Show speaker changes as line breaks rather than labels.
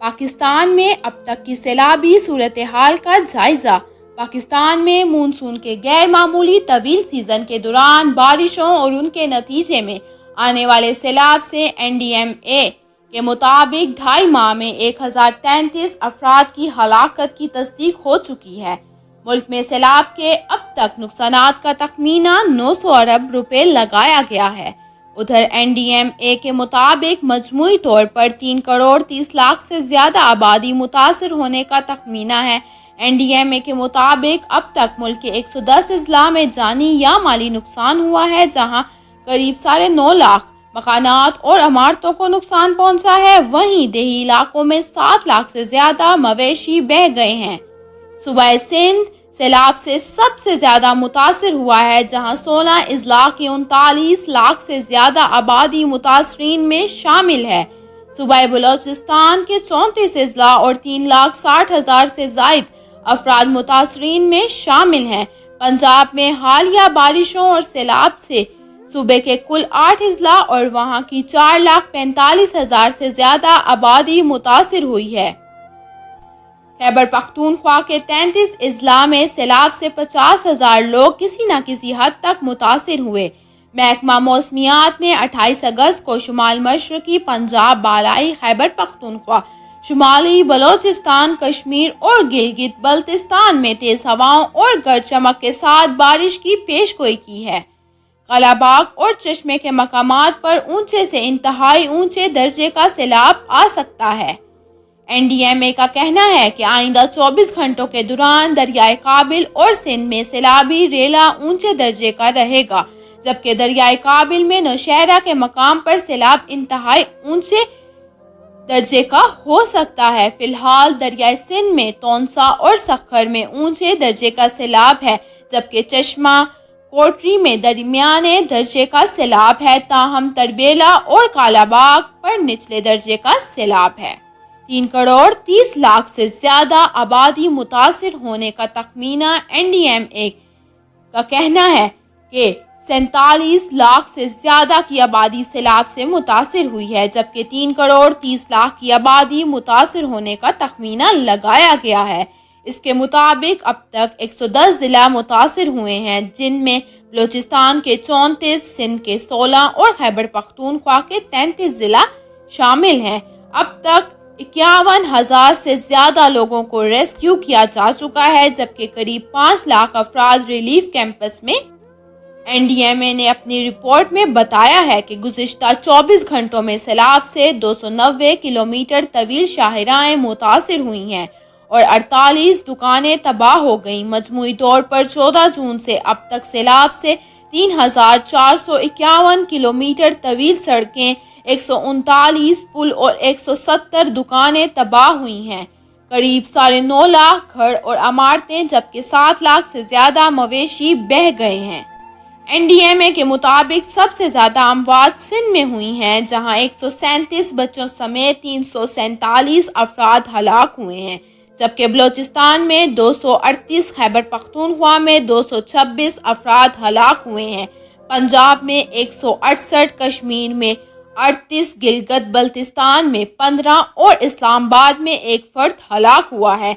پاکستان میں اب تک کی سیلابی صورتحال کا جائزہ۔ پاکستان میں مونسون کے غیر معمولی طویل سیزن کے دوران بارشوں اور ان کے نتیجے میں آنے والے سیلاب سے NDMA کے مطابق 2.5 ماہ میں 1033 افراد کی ہلاکت کی تصدیق ہو چکی ہے۔ ملک میں سیلاب کے اب تک نقصانات کا تخمینہ 900 ارب روپے لگایا گیا ہے۔ ادھر NDMA کے مطابق مجموعی طور پر 3 کروڑ 30 لاکھ سے زیادہ آبادی متاثر ہونے کا تخمینہ ہے۔ NDMA کے مطابق اب تک ملک کے 110 اضلاع میں جانی یا مالی نقصان ہوا ہے، جہاں قریب 9.5 لاکھ مکانات اور عمارتوں کو نقصان پہنچا ہے۔ وہیں دیہی علاقوں میں 7 لاکھ سے زیادہ مویشی بہہ گئے ہیں۔ صوبہ سندھ سیلاب سے سب سے زیادہ متاثر ہوا ہے، جہاں 16 اضلاع کی 39 لاکھ سے زیادہ آبادی متاثرین میں شامل ہے۔ صوبہ بلوچستان کے 34 اضلاع اور 3,60,000 سے زائد افراد متاثرین میں شامل ہیں۔ پنجاب میں حالیہ بارشوں اور سیلاب سے صوبے کے کل 8 اضلاع اور وہاں کی 4,45,000 سے زیادہ آبادی متاثر ہوئی ہے۔ خیبر پختونخوا کے 33 اضلاع میں سیلاب سے 50,000 لوگ کسی نہ کسی حد تک متاثر ہوئے۔ محکمہ موسمیات نے 28 اگست کو شمال مشرقی پنجاب، بالائی خیبر پختونخوا، شمالی بلوچستان، کشمیر اور گلگت بلتستان میں تیز ہواؤں اور گرج چمک کے ساتھ بارش کی پیش گوئی کی ہے۔ قلعہ باغ اور چشمے کے مقامات پر اونچے سے انتہائی اونچے درجے کا سیلاب آ سکتا ہے۔ NDMA کا کہنا ہے کہ آئندہ 24 گھنٹوں کے دوران دریائے کابل اور سندھ میں سیلابی ریلا اونچے درجے کا رہے گا، جبکہ دریائے کابل میں نوشہرہ کے مقام پر سیلاب انتہائی اونچے درجے کا ہو سکتا ہے۔ فی الحال دریائے سندھ میں تونسا اور سکھر میں اونچے درجے کا سیلاب ہے، جبکہ چشمہ کوٹری میں درمیانے درجے کا سیلاب ہے، تاہم تربیلا اور کالا باغ پر نچلے درجے کا سیلاب ہے۔ 3 کروڑ 30 لاکھ سے زیادہ آبادی متاثر ہونے کا تخمینہ NDMA کا کہنا ہے کہ 47 لاکھ سے زیادہ کی آبادی سیلاب سے متاثر ہوئی ہے، جبکہ 3 کروڑ 30 لاکھ کی آبادی متاثر ہونے کا تخمینہ لگایا گیا ہے۔ اس کے مطابق اب تک 110 ضلع متاثر ہوئے ہیں، جن میں بلوچستان کے 34، سندھ کے 16 اور خیبر پختونخوا کے 33 ضلع شامل ہیں۔ اب تک 51,000 سے زیادہ لوگوں کو ریسکیو کیا جا چکا ہے، جبکہ قریب 5 لاکھ افراد ریلیف کیمپس میں۔ NDMA نے اپنی رپورٹ میں بتایا ہے کہ گزشتہ 24 گھنٹوں میں سیلاب سے 290 کلومیٹر طویل شاہراہیں متاثر ہوئی ہیں اور 48 دکانیں تباہ ہو گئیں۔ مجموعی طور پر 14 جون سے اب تک سیلاب سے 3,451 کلومیٹر طویل سڑکیں، 139 پل اور 170 دکانیں تباہ ہوئی ہیں۔ قریب 9.5 لاکھ گھر اور عمارتیں، جبکہ 7 لاکھ سے زیادہ مویشی بہہ گئے ہیں۔ NDMA کے مطابق سب سے زیادہ اموات سندھ میں ہوئی ہیں، جہاں 137 بچوں سمیت 347 افراد ہلاک ہوئے ہیں، جبکہ بلوچستان میں 238، خیبر پختونخوا میں 226 افراد ہلاک ہوئے ہیں، پنجاب میں 168، کشمیر میں 38، گلگت بلتستان میں 15 اور اسلام آباد میں 1 فرد ہلاک ہوا ہے۔